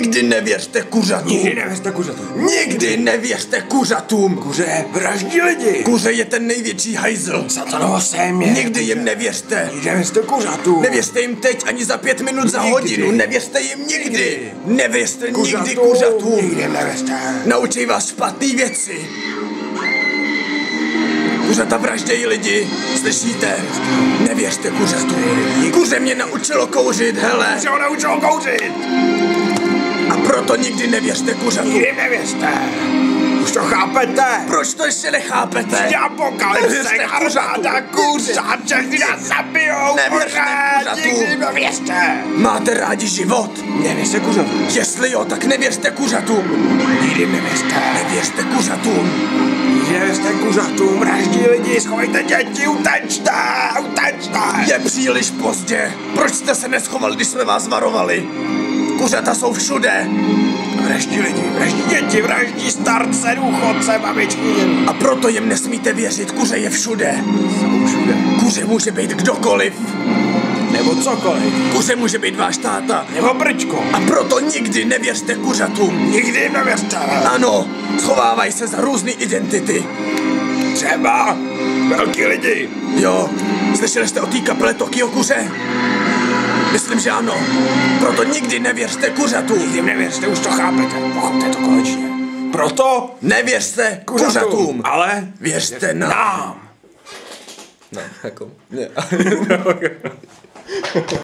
Nikdy nevěřte kuřatům. Nikdy nevěřte kuřatům. Nikdy nevěřte kuřatům. Kuře vraždí lidi. Kuře je ten největší hajzl. Satanovo sémě. Nikdy jim nevěřte. Nikdy nevěřte kuřatům. Nevěřte jim teď ani za 5 minut, za Nikdy. hodinu. Nevěřte jim nikdy. Nevěřte nikdy Nikdy kuřatům. nevěřte. Naučí vás špatný věci. Kuřata vraždějí lidi, slyšíte? Nevěřte kuřatům. Kuře mě naučilo kouřit, hele. Kuře ho naučilo kouřit. A proto nikdy nevěřte kuřatům. Nikdy nevěřte. Už to chápete? Proč to ještě nechápete? Apokalypse, Nevěřte armáda, kuřat, všechny nás zabijou. Nevěřte kuřatům. Nikdy nevěřte. Máte rádi život? Nevěřte kuřatům. Jestli jo, tak nevěřte kuřatům. Nikdy nevěřte. Nevěřte kuřatům. Nikdy nevěřte kuřatům. Vraždí lidi, schovejte děti, utečte. Je příliš pozdě. Proč jste se neschovali, když jsme vás varovali? Kuřata jsou všude. Vraždí lidi, vraždí děti, vraždí starce, důchodce, babičky. A proto jim nesmíte věřit, kuře je všude. Jsou všude. Kuře může být kdokoliv. Nebo cokoliv. Kuře může být váš táta. Nebo brčko. A proto nikdy nevěřte kuřatům. Nikdy jim nevěřte. Ano, schovávají se za různé identity. Třeba velký lidi. Jo, slyšeli jste o té kapele Tokio kuře? Myslím, že ano. Proto nikdy nevěřte kuřatům. Nikdy jim nevěřte, už to chápete. Pochopte to konečně. Proto nevěřte kuřatům. Ale Věřte nám. nám. No, jako, ne.